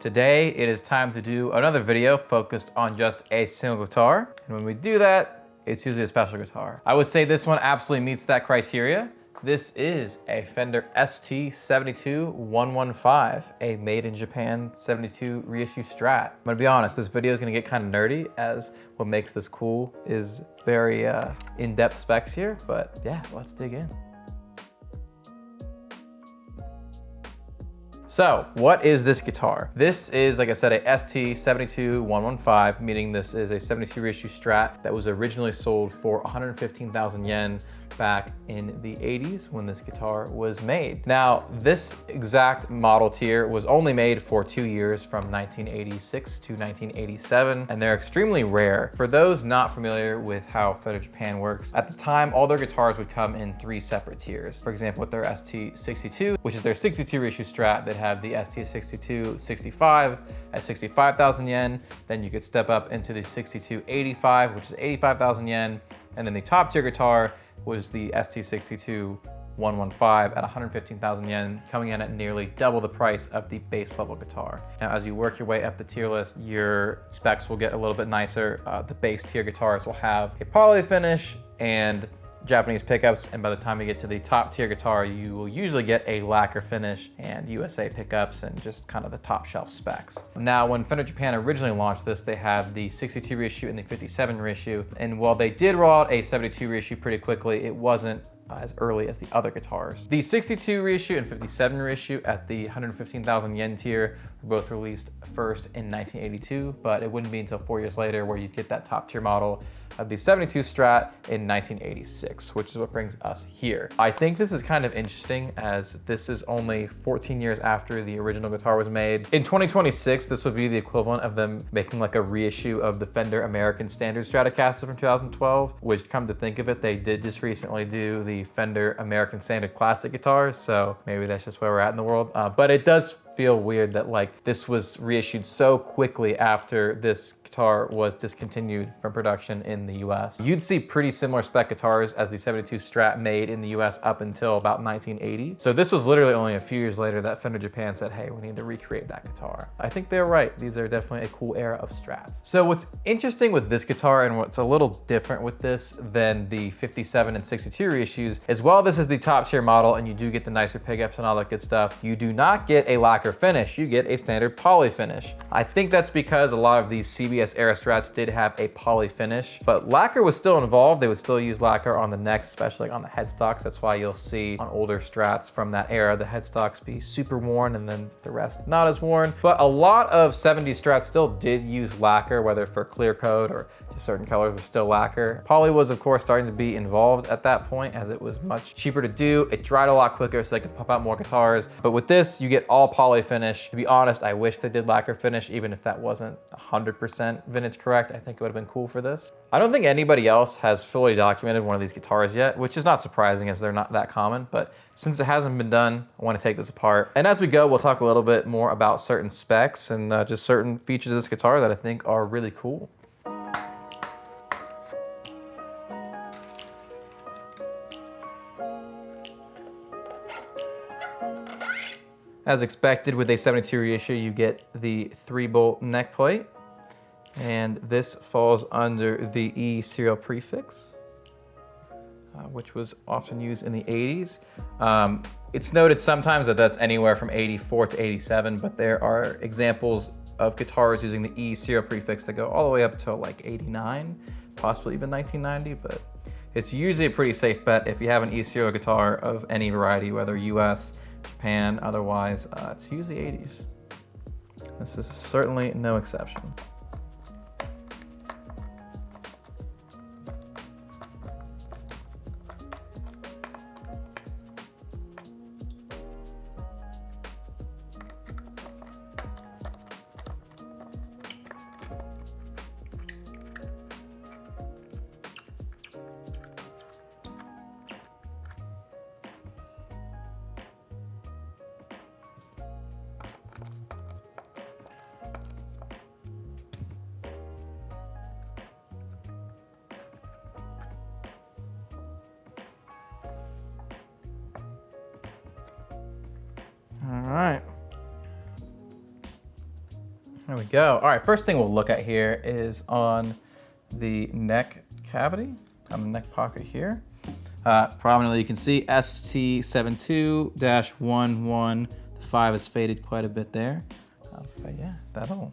Today, it is time to do another video focused on just a single guitar. And when we do that, it's usually a special guitar. I would say this one absolutely meets that criteria. This is a Fender ST72-115, a made in Japan 72 reissue Strat. I'm gonna be honest, this video is gonna get kind of nerdy, as what makes this cool is very in-depth specs here, but yeah, let's dig in. So, what is this guitar? This is, like I said, a ST72-115, meaning this is a 72 reissue Strat that was originally sold for 115,000 yen back in the 80s when this guitar was made. Now, this exact model tier was only made for 2 years, from 1986 to 1987, and they're extremely rare. For those not familiar with how Fender Japan works, at the time, all their guitars would come in 3 separate tiers. For example, with their ST62, which is their 62 reissue Strat, they'd have the ST72-115 at 65,000 yen. Then you could step up into the 62-85, which is 85,000 yen. And then the top tier guitar was the ST62-115 at 115,000 yen, coming in at nearly double the price of the base level guitar. Now, as you work your way up the tier list, your specs will get a little bit nicer. The base tier guitars will have a poly finish and Japanese pickups, and by the time you get to the top tier guitar, you will usually get a lacquer finish and USA pickups and just kind of the top shelf specs. Now, when Fender Japan originally launched this, they had the 62 reissue and the 57 reissue, and while they did roll out a 72 reissue pretty quickly, it wasn't as early as the other guitars. The 62 reissue and 57 reissue at the 115,000 yen tier were both released first in 1982, but it wouldn't be until 4 years later where you'd get that top tier model of the 72 Strat in 1986, which is what brings us here. I think this is kind of interesting, as this is only 14 years after the original guitar was made. In 2026, this would be the equivalent of them making like a reissue of the Fender American Standard Stratocaster from 2012, which, come to think of it, they did just recently do the Fender American Standard Classic guitars, so maybe that's just where we're at in the world. But it does feel weird that like this was reissued so quickly after this guitar was discontinued from production in the US. You'd see pretty similar spec guitars as the 72 Strat made in the US up until about 1980. So this was literally only a few years later that Fender Japan said, hey, we need to recreate that guitar. I think they're right. These are definitely a cool era of Strats. So what's interesting with this guitar, and what's a little different with this than the 57 and 62 reissues, is while this is the top tier model and you do get the nicer pickups and all that good stuff, you do not get a lacquer finish. You get a standard poly finish. I think that's because a lot of these CBS era Strats did have a poly finish, but lacquer was still involved. They would still use lacquer on the necks, especially on the headstocks. That's why you'll see on older Strats from that era, the headstocks be super worn and then the rest not as worn. But a lot of 70s Strats still did use lacquer, whether for clear coat or certain colors were still lacquer. Poly was, of course, starting to be involved at that point, as it was much cheaper to do. It dried a lot quicker, so they could pump out more guitars. But with this, you get all poly finish. To be honest, I wish they did lacquer finish, even if that wasn't 100% vintage correct. I think it would have been cool for this. I don't think anybody else has fully documented one of these guitars yet, which is not surprising, as they're not that common. But since it hasn't been done, I want to take this apart. And as we go, we'll talk a little bit more about certain specs and just certain features of this guitar that I think are really cool. As expected, with a 72 reissue, you get the 3-bolt neck plate, and this falls under the E serial prefix, which was often used in the 80s. It's noted sometimes that that's anywhere from 84 to 87, but there are examples of guitars using the E serial prefix that go all the way up to like 89, possibly even 1990, but it's usually a pretty safe bet if you have an E serial guitar of any variety, whether US, Japan, otherwise, it's usually 80s. This is certainly no exception. There we go. All right, first thing we'll look at here is on the neck cavity, on the neck pocket here. Prominently, you can see ST72-115. The 5 is faded quite a bit there. But yeah, that'll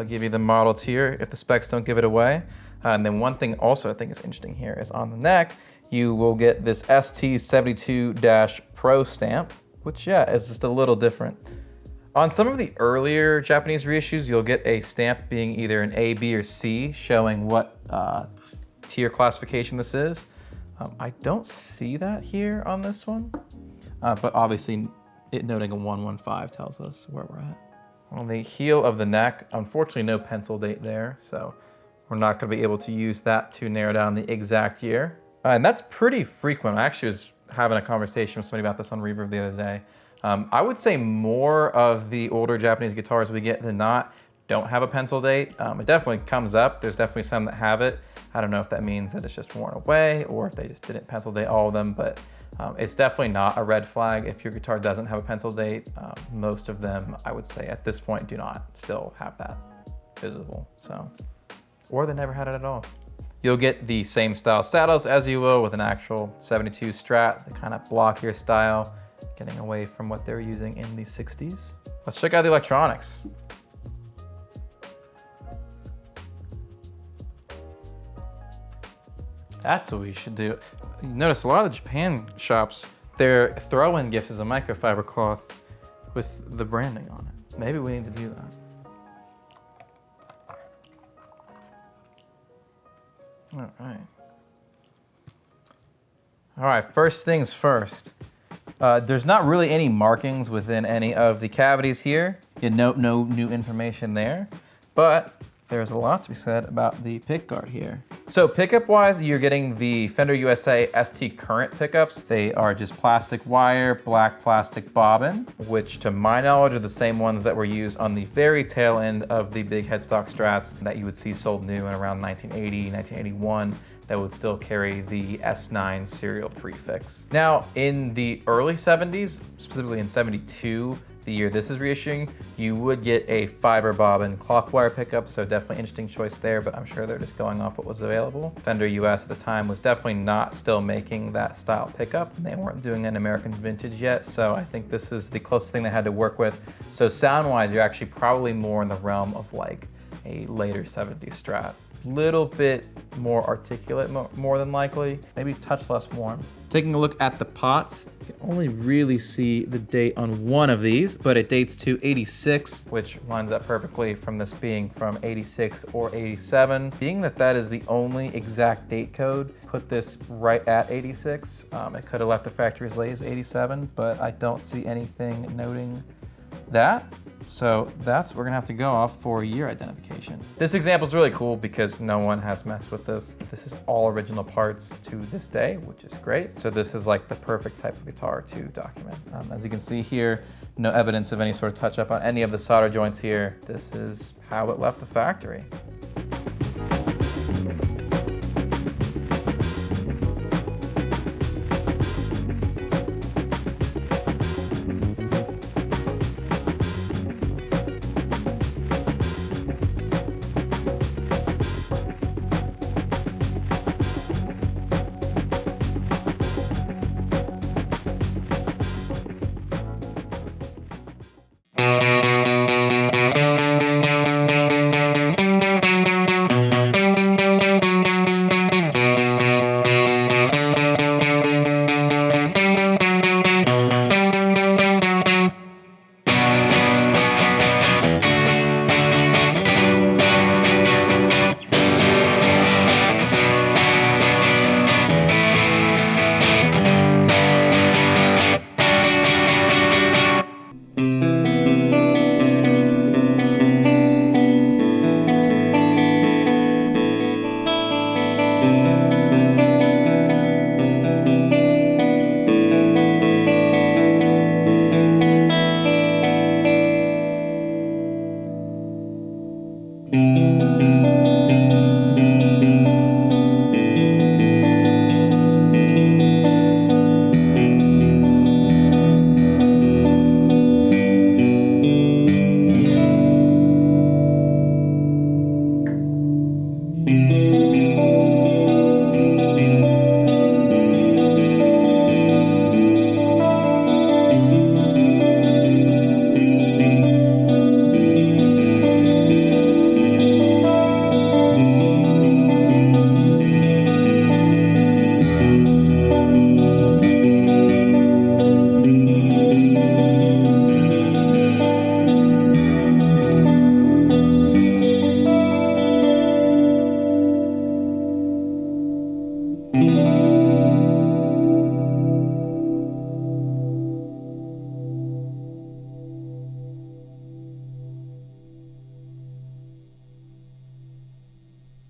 give you the model tier if the specs don't give it away. And then one thing also I think is interesting here is on the neck, you will get this ST72-Pro stamp, which yeah, is just a little different. On some of the earlier Japanese reissues, you'll get a stamp being either an A, B, or C, showing what tier classification this is. I don't see that here on this one, but obviously it noting a 115 tells us where we're at. On the heel of the neck, unfortunately no pencil date there, so we're not gonna be able to use that to narrow down the exact year. And that's pretty frequent. I actually was having a conversation with somebody about this on Reverb the other day. I would say more of the older Japanese guitars we get than not don't have a pencil date. It definitely comes up. There's definitely some that have it. I don't know if that means that it's just worn away or if they just didn't pencil date all of them, but it's definitely not a red flag if your guitar doesn't have a pencil date. Most of them, I would say at this point, do not still have that visible, so, or they never had it at all. You'll get the same style saddles as you will with an actual 72 Strat, the kind of blockier style, getting away from what they're using in the 60s. Let's check out the electronics. That's what we should do. You notice a lot of the Japan shops, their throw-in gift is a microfiber cloth with the branding on it. Maybe we need to do that. All right, first things first. There's not really any markings within any of the cavities here. You note no new information there, but there's a lot to be said about the pick guard here. So pickup wise, you're getting the Fender USA ST Current pickups. They are just plastic wire, black plastic bobbin, which to my knowledge are the same ones that were used on the very tail end of the big headstock Strats that you would see sold new in around 1980, 1981. That would still carry the S9 serial prefix. Now, in the early 70s, specifically in 72, the year this is reissuing, you would get a fiber bobbin cloth wire pickup, so definitely interesting choice there, but I'm sure they're just going off what was available. Fender US at the time was definitely not still making that style pickup. They weren't doing an American vintage yet, so I think this is the closest thing they had to work with. So sound-wise, you're actually probably more in the realm of like a later 70s Strat. Little bit more articulate, more than likely, maybe a touch less warm. Taking a look at the pots, you can only really see the date on one of these, but it dates to 86, which lines up perfectly from this being from 86 or 87. Being that that is the only exact date code, put this right at 86. It could have left the factory as late as 87, but I don't see anything noting that. So that's what we're gonna have to go off for year identification. This example is really cool because no one has messed with this. This is all original parts to this day, which is great. So this is like the perfect type of guitar to document. As you can see here, no evidence of any sort of touch up on any of the solder joints here. This is how it left the factory.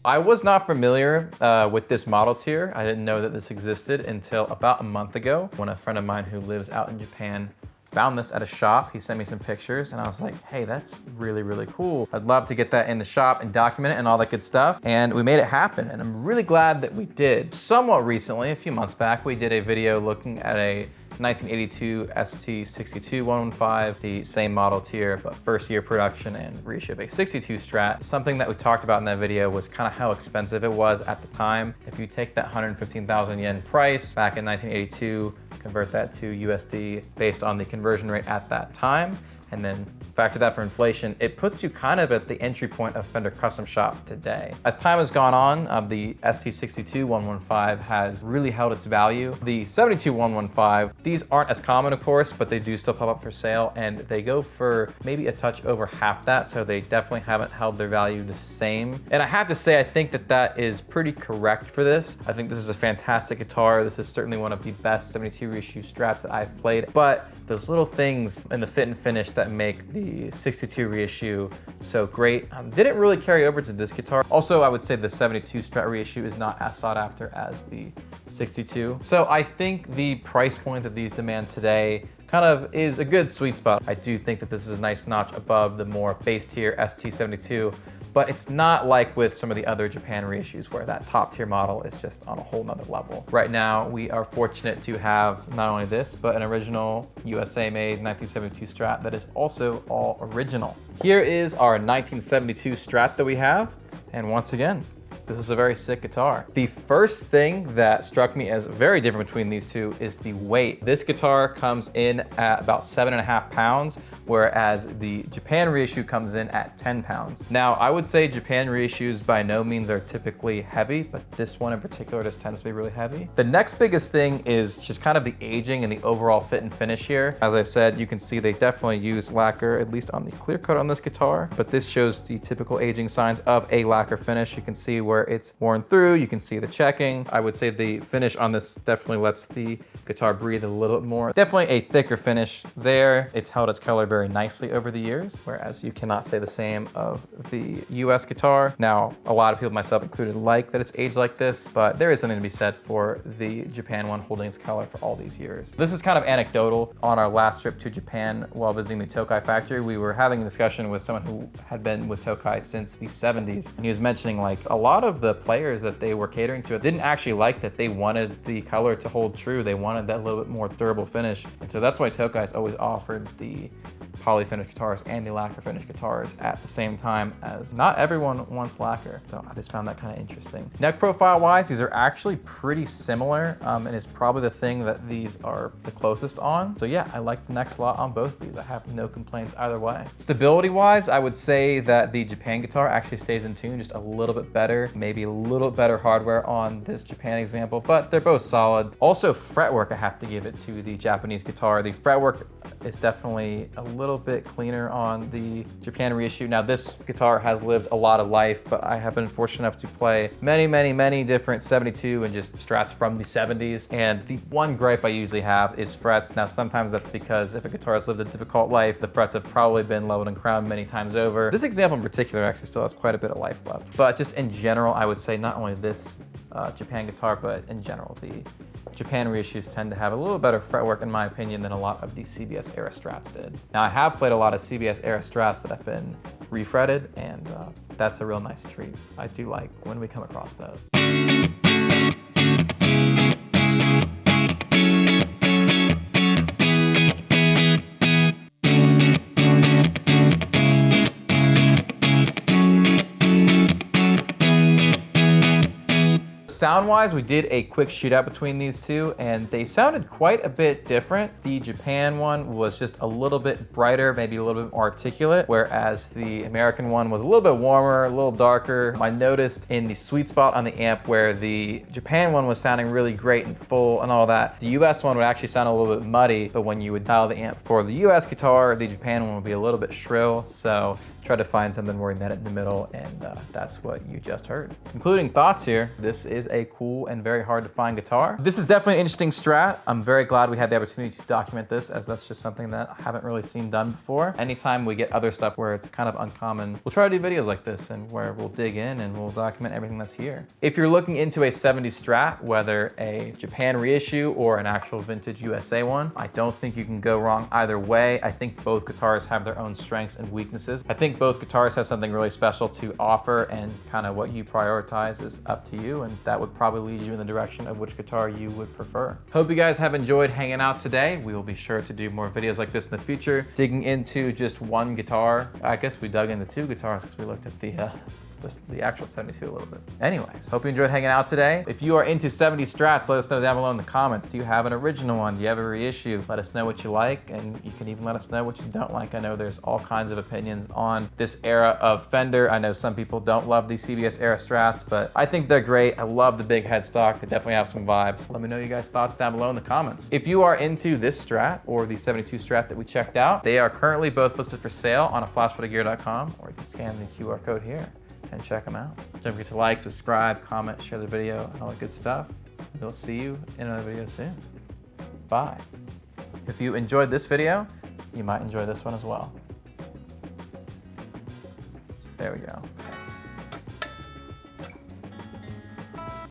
I was not familiar with this model tier. I didn't know that this existed until about a month ago when a friend of mine who lives out in Japan found this at a shop. He sent me some pictures and I was like, hey, that's really, really cool. I'd love to get that in the shop and document it and all that good stuff. And we made it happen. And I'm really glad that we did. Somewhat recently, a few months back, we did a video looking at a 1982 ST72-115, the same model tier, but first year production and reissue of a 62 Strat. Something that we talked about in that video was kind of how expensive it was at the time. If you take that 115,000 yen price back in 1982, convert that to USD based on the conversion rate at that time, and then factor that for inflation, it puts you kind of at the entry point of Fender Custom Shop today. As time has gone on, the ST72-115 has really held its value. The 72-115, these aren't as common, of course, but they do still pop up for sale, and they go for maybe a touch over half that, so they definitely haven't held their value the same. And I have to say, I think that that is pretty correct for this. I think this is a fantastic guitar. This is certainly one of the best 72 reissue Strats that I've played, but those little things in the fit and finish that make the 62 reissue so great didn't really carry over to this guitar. Also, I would say the 72 Strat reissue is not as sought after as the 62. So I think the price point that these demand today kind of is a good sweet spot. I do think that this is a nice notch above the more base tier ST72, but it's not like with some of the other Japan reissues where that top tier model is just on a whole nother level. Right now, we are fortunate to have not only this, but an original USA made 1972 Strat that is also all original. Here is our 1972 Strat that we have. And once again, this is a very sick guitar. The first thing that struck me as very different between these two is the weight. This guitar comes in at about 7.5 pounds, whereas the Japan reissue comes in at 10 pounds. Now, I would say Japan reissues by no means are typically heavy, but this one in particular just tends to be really heavy. The next biggest thing is just kind of the aging and the overall fit and finish here. As I said, you can see they definitely use lacquer, at least on the clear coat on this guitar, but this shows the typical aging signs of a lacquer finish. You can see where it's worn through, you can see the checking. I would say the finish on this definitely lets the guitar breathe a little bit more. Definitely a thicker finish there. It's held its color very nicely over the years, whereas you cannot say the same of the US guitar. Now, a lot of people, myself included, like that it's aged like this, but there is something to be said for the Japan one holding its color for all these years. This is kind of anecdotal. On our last trip to Japan while visiting the Tokai factory, we were having a discussion with someone who had been with Tokai since the 70s, and he was mentioning like a lot of the players that they were catering to didn't actually like that. They wanted the color to hold true. They wanted that little bit more durable finish. And so that's why Tokai's always offered the poly finish guitars and the lacquer finish guitars at the same time, as not everyone wants lacquer. So I just found that kind of interesting. Neck profile wise, these are actually pretty similar, and it's probably the thing that these are the closest on. So yeah, I like the necks a lot on both of these. I have no complaints either way. Stability wise, I would say that the Japan guitar actually stays in tune just a little bit better, maybe a little better hardware on this Japan example, but they're both solid. Also fretwork, I have to give it to the Japanese guitar. The fretwork is definitely a little bit cleaner on the Japan reissue. Now this guitar has lived a lot of life, but I have been fortunate enough to play many different 72 and just Strats from the 70s. And the one gripe I usually have is frets. Now sometimes that's because if a guitar has lived a difficult life, the frets have probably been leveled and crowned many times over. This example in particular actually still has quite a bit of life left. But just in general, I would say not only this Japan guitar, but in general, the Japan reissues tend to have a little better fretwork, in my opinion, than a lot of the CBS era Strats did. Now, I have played a lot of CBS era Strats that have been refretted, and that's a real nice treat. I do like when we come across those. Sound-wise, we did a quick shootout between these two, and they sounded quite a bit different. The Japan one was just a little bit brighter, maybe a little bit more articulate, whereas the American one was a little bit warmer, a little darker. I noticed in the sweet spot on the amp where the Japan one was sounding really great and full and all that, the US one would actually sound a little bit muddy, but when you would dial the amp for the US guitar, the Japan one would be a little bit shrill. So try to find something where we met it in the middle, and that's what you just heard. Concluding thoughts here, this is a cool and very hard to find guitar. This is definitely an interesting Strat. I'm very glad we had the opportunity to document this, as that's just something that I haven't really seen done before. Anytime we get other stuff where it's kind of uncommon, we'll try to do videos like this and where we'll dig in and we'll document everything that's here. If you're looking into a 70s Strat, whether a Japan reissue or an actual vintage USA one, I don't think you can go wrong either way. I think both guitars have their own strengths and weaknesses. I think both guitars have something really special to offer, and kind of what you prioritize is up to you, and that would probably lead you in the direction of which guitar you would prefer. Hope you guys have enjoyed hanging out today. We will be sure to do more videos like this in the future, digging into just one guitar. I guess we dug into two guitars because we looked at the actual 72 a little bit. Anyways, hope you enjoyed hanging out today. If you are into 70s Strats, let us know down below in the comments. Do you have an original one? Do you have a reissue? Let us know what you like, and you can even let us know what you don't like. I know there's all kinds of opinions on this era of Fender. I know some people don't love these CBS era Strats, but I think they're great. I love the big headstock. They definitely have some vibes. Let me know your guys' thoughts down below in the comments. If you are into this Strat or the 72 Strat that we checked out, they are currently both listed for sale on flashphotogear.com, or you can scan the QR code here and check them out. Don't forget to like, subscribe, comment, share the video, and all that good stuff. We'll see you in another video soon. Bye. If you enjoyed this video, you might enjoy this one as well. There we go.